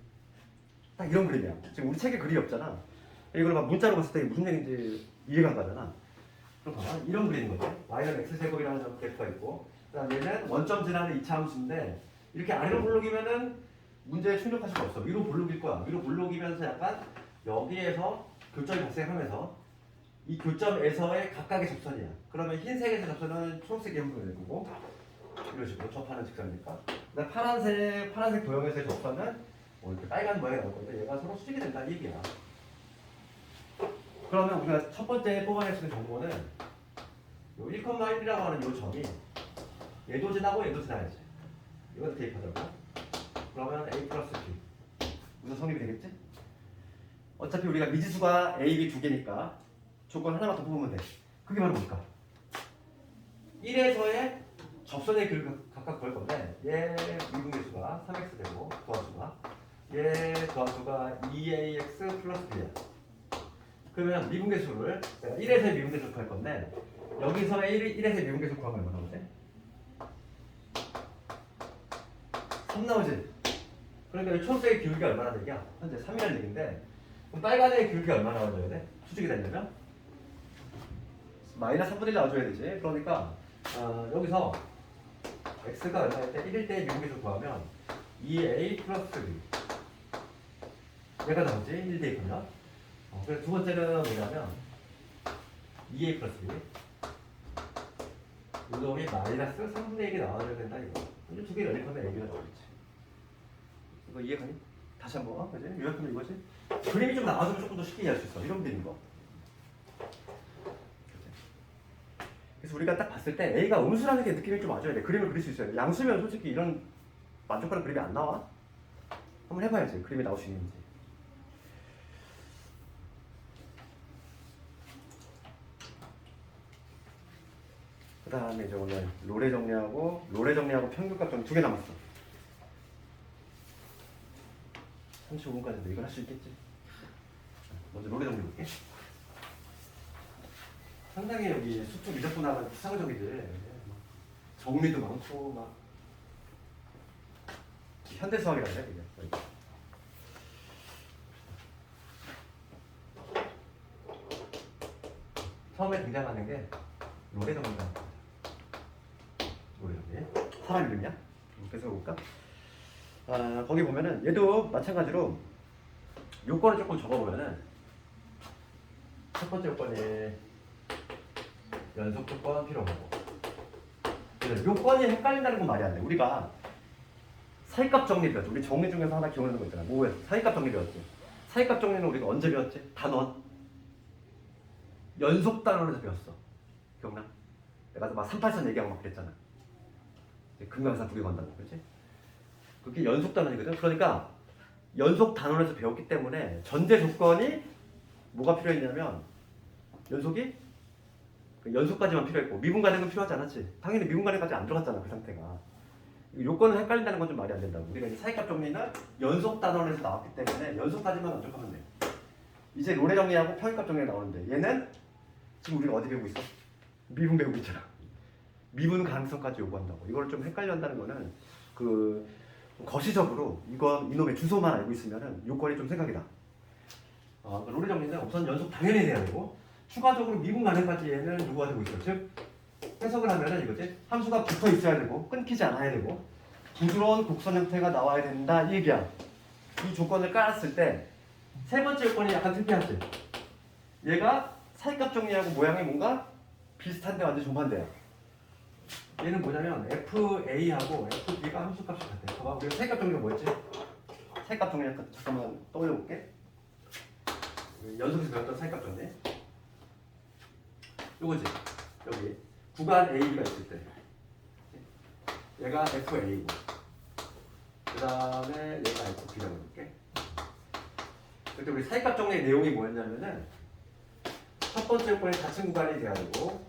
딱 이런 그림이야. 지금 우리 책에 글이 없잖아. 이걸 막 문자로 봤을 때 무슨 얘기인지 이해가 안 가잖아. 그럼 봐봐. 이런 그림인 거지. y는 x제곱이라는 벡터가 있고 그다음 얘는 원점 지나는 2차 함수인데 이렇게 아래로 볼록이면은 문제에 충족할 수가 없어. 위로 볼록일 거야. 위로 볼록이면서 약간 여기에서 교점이 발생하면서 이 교점에서의 각각의 접선이야. 그러면 흰색에서 접선은 초록색이 형성이 될 거고 이런 식으로 접하는 직선이니까. 그다음 파란색 도형에서의 접선은 뭐 이렇게 빨간 모양이 나올 건데 얘가 서로 수직이 된다는 얘기야. 그러면 우리가 첫 번째 뽑아낼 수 있는 정보는 요 1,1이라고 하는 요 점이 얘도 지나고 얘도 지나야지. 이걸 대입하자고. 그러면 A 플러스 B 무슨 성립이 되겠지? 어차피 우리가 미지수가 A, B 두 개니까 조건 하나만 더 뽑으면 돼. 그게 바로 뭘까? 1에서의 접선의 길을 각각 구할 건데 얘 미분계수가 3x 되고 도함수가 얘 도함수가 2ax 플러스 b야. 그러면 미분계수를 내가 1에서의 미분계수를 구할 건데 여기서의 1에서의 미분계수 구하면 얼마 나오지? 3 나오지? 그러니까 이 초록색의 기울기가 얼마나 되냐? 현재 3이라는 얘기인데 그럼 빨간색의 기울기가 얼마나 나와줘야 돼? 수직이 되려면? 마이너스 3분의 1 나와줘야 되지. 그러니까 여기서 x가 얼마일 때 1일 때 미분계수 구하면 2a 플러스 b 얘가 나오지? 1 대입하면 그래서 두 번째는 뭐냐면 2a 플러스 b 이 놈이 마이너스 3분의 1이 나와줘야 된다 이거. 이제 두 개를 연립하면 a가 나오겠지. 이거 이해가니? 다시 한번 그지? 요약하면 이거지? 그림이 좀 나와주면 조금 더 쉽게 이해할 수 있어. 이런 그림인 거. 그래서 우리가 딱 봤을 때 A가 음수라는 게 느낌이 좀 와줘야 돼. 그림을 그릴 수 있어요. 양수면 솔직히 이런 만족하는 그림이 안 나와. 한번 해봐야지. 그림이 나올 수 있는지. 그 다음에 이제 오늘 로레 정리하고 평균값 정리 2개 남았어. 35분까지인데 이걸 할 수 있겠지? 먼저 로레 정리 볼게. 상당히 여기 수투 미적분 나가는 수상적이지. 정리도 많고 막 현대 수학이라 그래 이게. 처음에 등장하는 게 로레 정리다. 로레 정리. 사람 이름이야? 계속 볼까? 거기 보면은 얘도 마찬가지로 요건을 조금 적어보면은 첫 번째 요건이 연속 조건 필요하고 요건이 헷갈린다는 건 말이 안 돼. 우리가 사이값 정리 배웠지. 우리 정리 중에서 하나 기억나는 거 있잖아. 뭐야? 사이값 정리 배웠지. 사이값 정리는 우리가 언제 배웠지? 단원 연속 단원에서 배웠어. 기억나? 내가 막 383 얘기하고 막 그랬잖아. 금강산 2개 건다고 그렇지? 그게 연속 단원이거든. 그러니까 연속 단원에서 배웠기 때문에 전제 조건이 뭐가 필요했냐면 연속이 그 연속까지만 필요했고 미분 가능은 필요하지 않았지. 당연히 미분 가능까지 안 들어갔잖아 그 상태가. 요건을 헷갈린다는 건 좀 말이 안 된다고. 우리가 이제 사이값 정리는 연속 단원에서 나왔기 때문에 연속까지만 만족하면 돼. 이제 롤의 정리하고 평균값 정리가 나오는데 얘는 지금 우리가 어디 배우고 있어? 미분 배우고 있잖아. 미분 가능성까지 요구한다고. 이걸 좀 헷갈려 한다는 거는 그 거시적으로 이건 이놈의 주소만 알고 있으면은 요건이 좀 생각이 나. 그 롤의 정리는 우선 연속 당연히 돼야 되고 추가적으로 미분 가능까지 얘는 요구가 되고 있어. 즉 해석을 하면은 이거지. 함수가 붙어 있어야 되고 끊기지 않아야 되고 부드러운 곡선 형태가 나와야 된다 이 얘기야. 이 조건을 깔았을 때 세 번째 요건이 약간 특이하지. 얘가 사이값 정리하고 모양이 뭔가 비슷한데 완전 정반대야. 얘는 뭐냐면 FA하고 FB가 함수값이 같아. 봐봐, 우리가 사이값 정리가 뭐였지? 사이값 정리 잠깐만 떠올려볼게. 연속에서 배웠던 사이값 정리. 요거지. 여기 구간 AB가 있을 때 얘가 FA고 그 다음에 얘가 FB라고 해볼게. 그때 우리 사이값 정리의 내용이 뭐였냐면은 첫 번째 요건이 같은 구간이 돼야 되고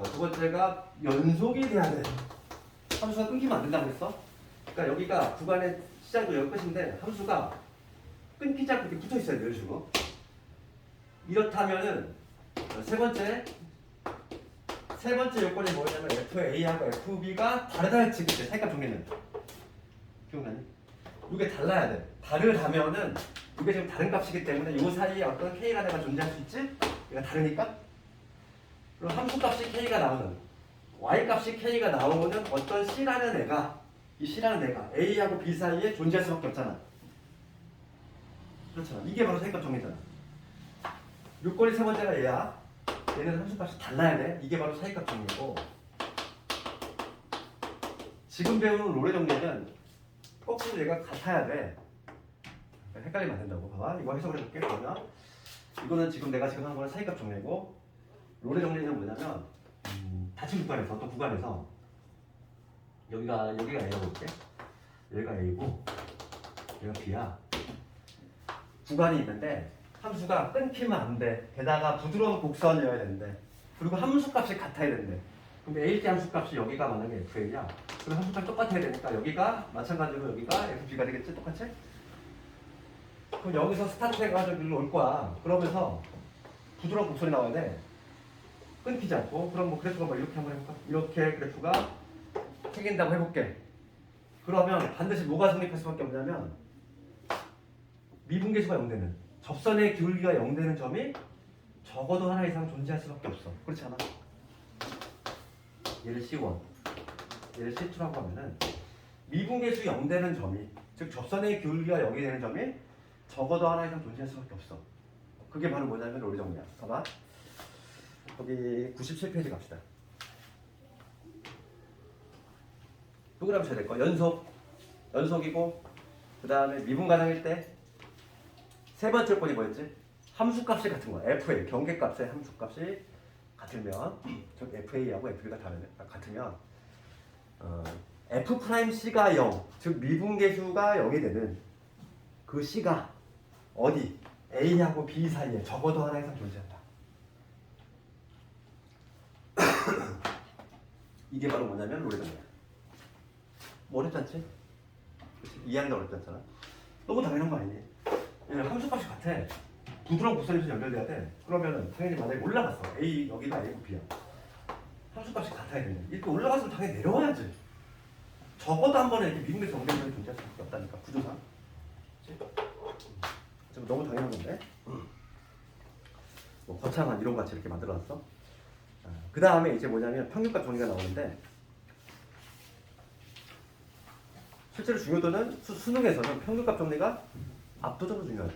두 번째가 연속이 돼야 돼. 함수가 끊기면 안 된다고 했어. 그러니까 여기가 구간의 시작도 여기 끝인데 함수가 끊기지 않고 이렇게 붙어 있어야 돼. 이런 식으로. 이렇다면은 세 번째 요건이 뭐냐면 FA하고 FB가 다르다 했지. 그때 사이값 정리는 기억나니? 이게 달라야 돼. 다르다면은 이게 지금 다른 값이기 때문에 이 사이에 어떤 K라는 애가 존재할 수 있지? 얘가 다르니까? 그럼 함수값이 K가 나오는 Y값이 K가 나오는 어떤 C라는 애가 이 C라는 애가 A하고 B 사이에 존재할 수밖에 없잖아. 그렇잖아. 이게 바로 사이값 정리잖아. 요건이 세 번째가 얘야. 얘는 함수값이 달라야 돼. 이게 바로 사이값 정리고 지금 배우는 롤의 정리는 거꾸로 얘가 같아야 돼. 헷갈리면 안 된다고. 봐봐. 이거 해석을 해볼게. 그러면 이거는 지금 내가 지금 한 거는 사이값 정리고 롤의 정리는 뭐냐면 닫힌 구간에서 어떤 구간에서 여기가 A라고 볼게. 여기가 A고 여기가 B야. 구간이 있는데 함수가 끊기면 안 돼. 게다가 부드러운 곡선이어야 되는데 그리고 함수값이 같아야 되는데 그럼 A때 함수값이 여기가 만약에 FA야. 그럼 함수값이 똑같아야 되니까 여기가 마찬가지로 여기가 FB가 되겠지? 똑같이? 그럼 여기서 스타트 해가지고 일로 올 거야. 그러면서 부드러운 곡선이 나와야 돼. 끊기지 않고. 그럼 뭐 그래프가 뭐 이렇게 한번 해볼까? 이렇게 그래프가 생긴다고 해볼게. 그러면 반드시 뭐가 성립할 수밖에 없냐면 미분계수가 0되는 접선의 기울기가 0되는 점이 적어도 하나 이상 존재할 수밖에 없어. 그렇지 않아? 얘를 C1 얘를 C2라고 하면은 미분계수 0되는 점이 즉 접선의 기울기가 0이 되는 점이 적어도 하나 이상 존재할 수밖에 없어. 그게 바로 뭐냐면 롤의 정리야. 봐봐. 거기 97페이지 갑시다. 누구라고 쳐야 될 거? 연속이고 그 다음에 미분 가능일 때 세 번째 요건이 뭐였지? 함수값이 같은 거야. FA 경계값의 함수값이 같으면 즉 FA하고 FB가 같으면 F'C가 0 즉 미분계수가 0이 되는 그 C가 어디? A하고 B 사이에 적어도 하나 이상 존재한다. 이게 바로 뭐냐면 롤의 정리야. 뭐 어렵지 않지? 그치? 이해하는 게 어렵지 않잖아. 너무 당연한 거 아니니? 함수값이 같아. 부드러운 곡선에서 연결돼야 돼. 그러면은 당연히 만약에 올라갔어. A 여기가 A고 B야. 함수값이 같아야 되는데 이렇게 올라갔으면 당연히 내려와야지. 적어도 한 번에 이렇게 미분계수 연결되는 존재할 수밖에 없다니까 구조상. 지금 너무 당연한 건데. 뭐 거창한 이론 같이 이렇게 만들어놨어. 그 다음에 이제 뭐냐면 평균값 정리가 나오는데 실제로 중요도는 수능에서는 평균값 정리가 압도적으로 중요하지.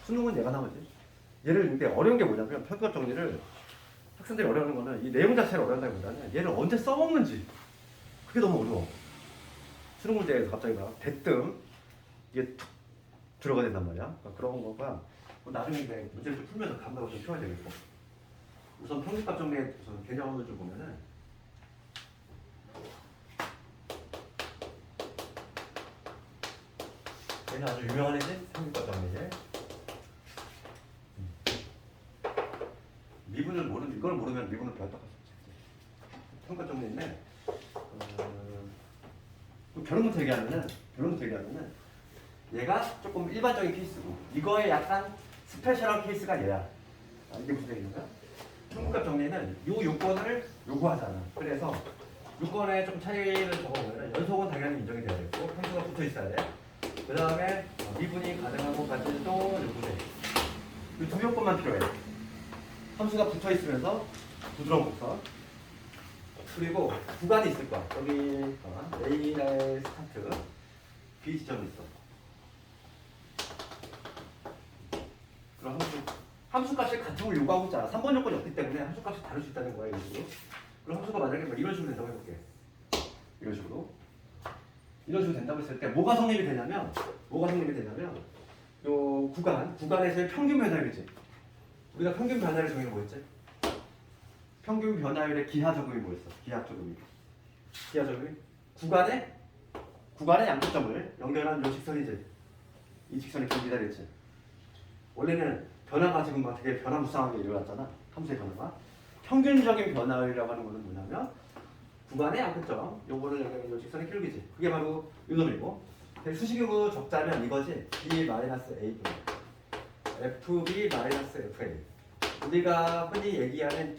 수능은 얘가 나오지. 얘를 근데 어려운 게 뭐냐면 평균값 정리를 학생들이 어려워하는 거는 이 내용 자체를 어려운다기보다는 얘를 언제 써먹는지 그게 너무 어려워. 수능 문제에서 갑자기 막 대뜸 이게 툭 들어가야 된단 말이야. 그러니까 그런 거가 나중에 이제 문제를 좀 풀면서 감각을 좀 키워야 되겠고. 우선 평균값 정리의 우선 개념을 좀 보면은 얘는 아주 유명한 애지? 평균값 정리. 미분 이걸 모르면 미분을 배웠다고 할 수 없지. 평가 정리인데 결론부터 얘기하면은 얘가 조금 일반적인 케이스고 이거에 약간 스페셜한 케이스가 얘야. 이게 무슨 얘기인가? 평균값 정리는 요 요건을 요구하잖아. 그래서 요건에 좀 차이를 적어보면 연속은 당연히 인정이 돼야 되고 함수가 붙어 있어야 돼. 그 다음에 미분이 가능한 것까지도 요구돼. 이 두 요건만 필요해. 함수가 붙어 있으면서 부드러운 곡선. 그리고 구간이 있을 거야. 여기 A의 스타트, B 지점이 있어. 그럼 함수값이 같은 걸 요구하고 있잖아. 3번 요건이 없기 때문에 함수값이 다를 수 있다는 거야. 이런 식으로. 그럼 함수가 만약에 뭐 이런 식으로 된다고 해볼게. 이런 식으로 된다고 했을 때 뭐가 성립이 되냐면 요 구간에서의 평균 변화율이지. 우리가 평균 변화율 정의는 뭐였지? 평균 변화율의 기하적음이 뭐였어? 기하적음이 구간의 양쪽점을 연결한 요 직선이지. 이 직선이 길이다 그랬지. 원래는 변화가 지금 막 되게 변화무쌍하게 일어났잖아. 함수의 변화가. 평균적인 변화율이라고 하는 거는 뭐냐면 구간의 양쪽점 요거를 연결한 요 직선의 기울기지. 그게 바로 요 놈이고. 수식으로 적자면 이거지. B-A FB-FA. 우리가 흔히 얘기하는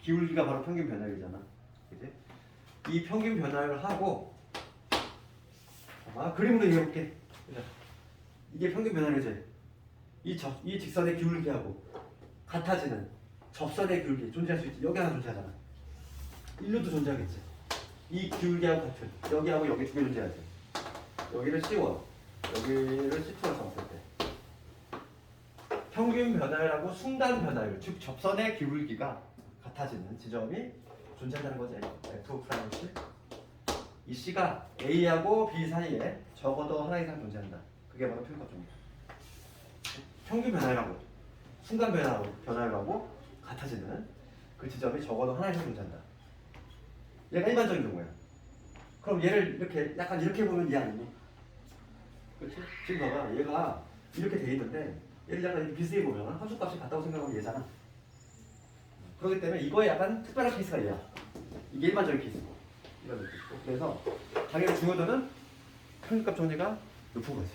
기울기가 바로 평균 변화율이잖아. 그지? 이 평균 변화율을 하고 그림으로 이해해볼게. 이게 평균 변화율이지. 이 직선의 기울기하고 같아지는 접선의 기울기 존재할 수 있지. 여기 하나 존재하잖아. 일루도 존재하겠지. 이 기울기하고 같은 여기하고 여기 두 개 존재하지. 여기를 C1, 여기를 C2로 잡았을 때 평균 변화율하고 순간 변화율, 즉 접선의 기울기가 같아지는 지점이 존재한다는 거지. F'(C). 이 C가 A하고 B 사이에 적어도 하나 이상 존재한다. 그게 바로 평균값입니다. 평균 변화율하고 순간 변화율하고 같아지는 그 지점이 적어도 하나 이상 존재한다. 얘가 일반적인 경우야. 그럼 얘를 이렇게 약간 이렇게 보면 이해 아니니? 그렇지? 지금 봐봐. 얘가 이렇게 돼 있는데 얘를 약간 이렇게 비슷하게 보면 함수값이 같다고 생각하면 얘잖아. 그렇기 때문에 이거에 약간 특별한 케이스가 얘야. 이게 일반적인 케이스고 이런 케이스고. 그래서 당연히 중요도는 평균값 정리가 높은 거지.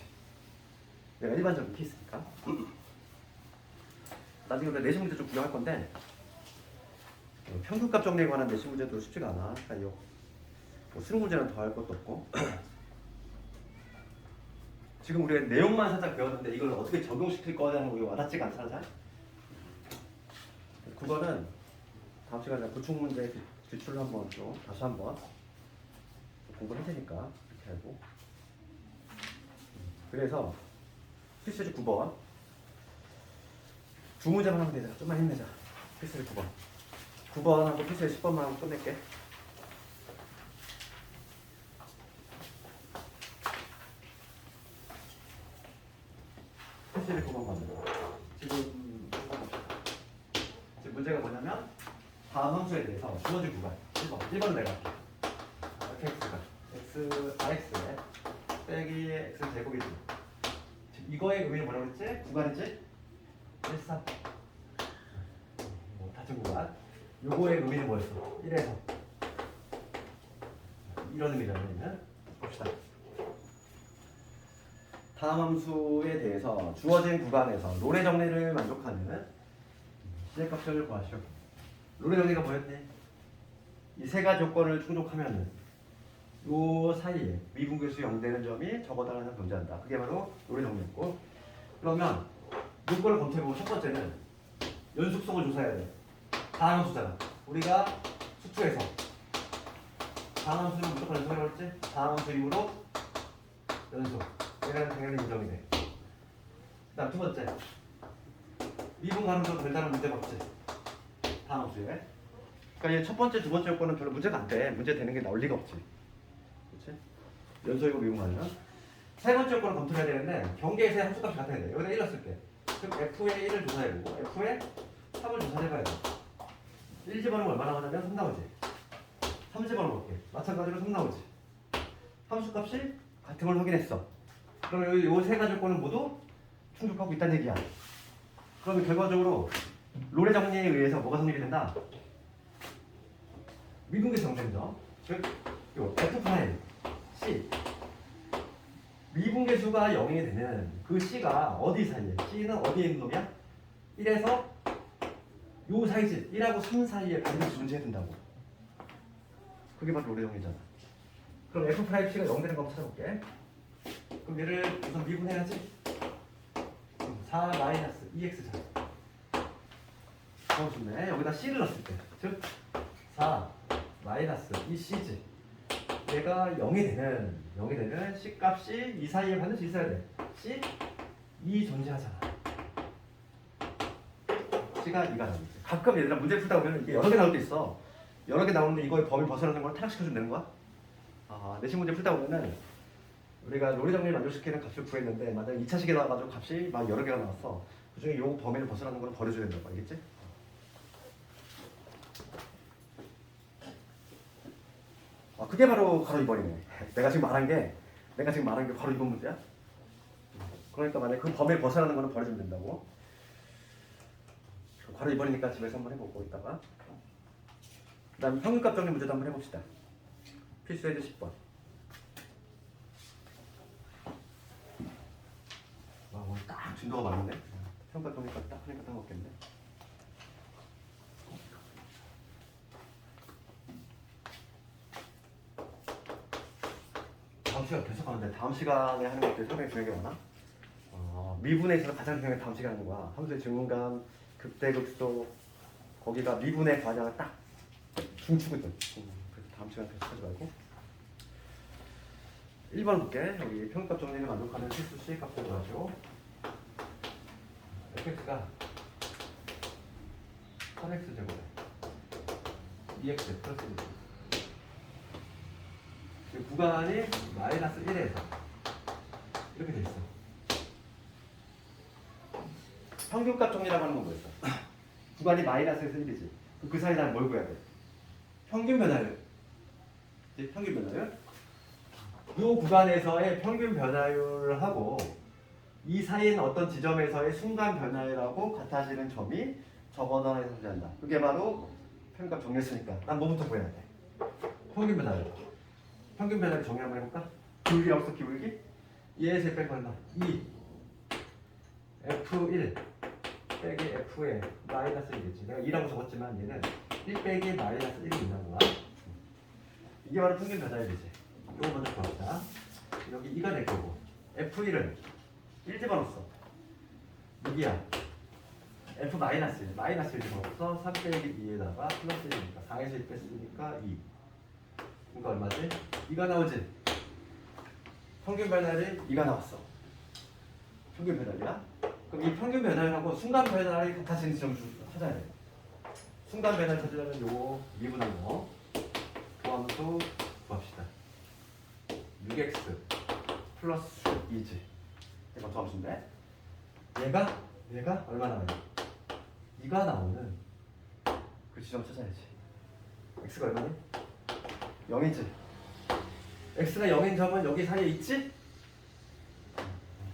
얘가 일반적인 케이스니까. 나중에 우리가 내신 문제 좀 구경할 건데 평균값 정리에 관한 내신 문제도 쉽지가 않아. 그러니까 뭐 수능 문제는 더 할 것도 없고. 지금 우리가 내용만 살짝 배웠는데 이걸 어떻게 적용시킬 거냐는 게 와닿지가 않잖아. 잘? 그거는 다음 시간에 보충 문제 기출로 한번 또 다시 한번 공부를 할 테니까 이렇게 하고. 그래서 필수지 9번 두 문제만 하면 되자. 좀만 힘내자. 필수지 9번하고 필수지 10번만 하고 끝낼게. 필수지 9번 갑니다. 지금 문제가 뭐냐면 다음 함수에 대해서 주어진 구간 1번 내가 할게. fx가 rx에 빼기 x 제곱이지. 이거의 의미는 뭐라고 했지? 구간이지? 1, 3 같은 구간. 요거의 의미는 뭐였어? 1에서 이런 의미잖아요. 봅시다. 다음 함수에 대해서 주어진 구간에서 롤의 정리를 만족하는 시제값을 구하시오. 롤의 정리가 뭐였니? 이 세 가지 조건을 충족하면은 요 사이에 미분계수 0되는 점이 적어도 하나 존재한다. 그게 바로 롤의 정리였고. 그러면 요거를 검토해보고 첫 번째는 연속성을 조사해야 돼. 다항 함수잖아. 우리가 수투에서 다항 함수는 무조건 연속이라고 했지? 다항 함수이므로 연속. 얘는 당연히 인정이 돼. 그 다음 두 번째. 미분 가능성 별다른 문제가 없지. 다항 함수에. 그러니까 첫 번째, 두 번째 요건은 별로 문제가 안 돼. 문제 되는 게 나올 리가 없지. 그렇지? 연속이고 미분 가능. 세 번째 요건을 검토해야 되는데 경계에서의 함수값이 같아야 돼. 여기다 1을 쓸게. 그럼 F의 1을 조사해보고 F의 3을 조사해봐야 돼. 1 집어넣으면 얼마 나오냐면 3 나오지. 3 집어넣을게. 마찬가지로 3 나오지. 함수값이 같은 걸 확인했어. 그러면 이 세 가지 요건은 모두 충족하고 있다는 얘기야. 그러면 결과적으로 롤의 정리에 의해서 뭐가 성립이 된다? 미분계수 정리죠. 즉, 요 F 프라임 C 미분계수가 0이 되는 그 C가 어디 사이에? C는 어디에 있는 놈이야? 1에서 요 사이즈 1하고 3 사이에 반드시 존재해야 된다고. 그게 바로 롤의 정리잖아. 그럼 F 프라임 C가 0 되는 거 한번 찾아볼게. 그럼 얘를 우선 미분해야지. 4 마이너스 2x잖아. 너무 좋네. 여기다 C를 넣었을 때. 즉, 4 마이너스 2c지. 얘가 0이 되는 C 값이 이 사이에 반드시 있어야 돼. C 2 존재하잖아. C가 2가 나오지. 가끔 얘들아 문제 풀다 보면 이게 여러 개 나올 때 있어. 여러 개 나오는데 이거의 범위 벗어나는 걸 탈락시켜주면 되는 거야? 내신 문제 풀다 보면은 우리가 롤의 정리를 만족시키는 값을 구했는데 만약 2차식에 나와가지고 값이 막 여러 개가 나왔어. 그 중에 요 범위를 벗어나는 걸 버려줘야 된다고. 알겠지? 그게 바로 가로 2번이네. 내가 지금 말한 게 바로 2번 문제야. 그러니까 만약에 그 범위를 벗어나는 거는 버려주면 된다고. 바로 2번이니까 집에서 한번 해보고 있다가 그 다음에 평균값 정리 문제도 한번 해봅시다. 필수해제 10번. 오늘 딱 진도가 맞는데? 평가 정리값 딱 하니까 딱 맞겠네. 다음 시간 계속 하는데 다음 시간에 하는 것들이 상당히 중요한 게 많아. 미분에 있어서 가장 중요한 게 다음 시간에 하는 거야. 함수의 증감, 극대극소 거기가 미분의 과정을 딱 중추거든. 그래서 다음 시간에 계속 하지 말고 1번 볼게. 여기 평균값 정리를 만족하는 실수 C 값을 구하죠. fx가 3x 제곱에 2x 플러스 1. 지금 구간이 마이너스 1에서 이렇게 돼 있어. 평균값 정리라고 하는 건 뭐였어? 구간이 마이너스에서 1이지. 그 사이에 난 뭘 구해야 돼? 평균 변화율. 평균 변화율? 이 구간에서의 평균 변화율하고 이 사이에는 어떤 지점에서의 순간 변화율하고 같아지는 점이 저번화에서 존재한다. 그게 바로 평균값 정리했으니까 난 뭐부터 구해야 돼? 평균 변화율. 평균 변화율 정리 한번 해볼까? 기울기 없어 기울기? 2에서 빼고 얼마? 2 F1 빼기 F에 마이너스 1이겠지. 내가 2라고 적었지만 얘는 1 빼기 마이너스 1이 있는 거야. 이게 바로 평균 변화율이지. 이거 먼저 구합시다. 여기 2가 될 거고 F1은 1 집어넣었어. 여기야 F 마이너스 1 집어넣었어. 3 빼기 2에다가 플러스 1이니까 4에서 1 뺐으니까 2. 그러니까 얼마지? 2가 나오지? 평균 변화율이 2가 나왔어. 평균 변화율이야? 그럼 이 평균 변화율하고 순간 변화율이 같아지는 지점을 찾아야 돼. 순간 변화를 찾으려면 요거 미분한 거 도함수 구합시다. 6x 플러스 2지. 이거 도함수인데 얘가 얼마 나와요? 2가 나오는 그 지점 찾아야지. x가 얼마니? 0이지. x가 0인 점은 여기 사이에 있지?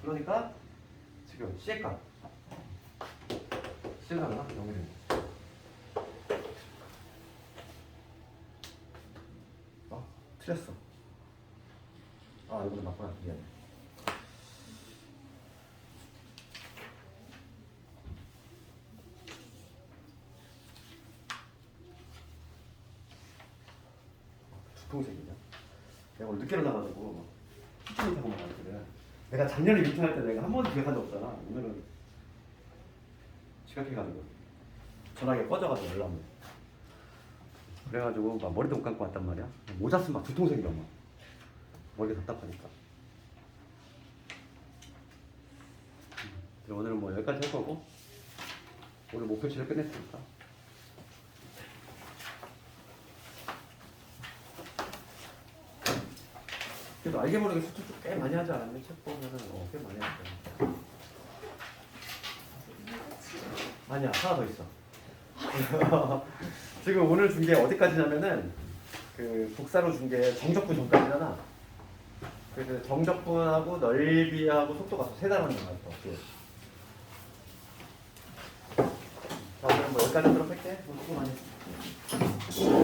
그러니까 지금 C의 값 C는 얼마? 0이 되는 거야. 틀렸어. 이거는 맞구나. 미안해. 두통색이냐? 내가 오늘 늦게 일어나가지고 추천을 타고 나갔거든. 내가 작년에 미팅할 때 내가 한 번도 기억한 적 없잖아. 오늘은 지각해가지고 전화기가 꺼져가지고 연락을. 그래가지고 막 머리도 못 감고 왔단 말이야. 모자 쓰면 막 두통색이야 막. 머리가 답답하니까. 오늘은 뭐 여기까지 할 거고 오늘 목표치를 끝냈으니까. 그래도 알게 모르게 수출 꽤 많이 하지 않았니? 책 보면은 꽤 많이 하잖아. 아니야, 하나 더 있어. 지금 오늘 준 게 어디까지냐면은 그 복사로 준 게 정적분 전까지잖아. 그래서 정적분하고 넓이하고 속도가 세 단원인 거야. 자, 여기까지 하도록 할게. 수고 많이 했어.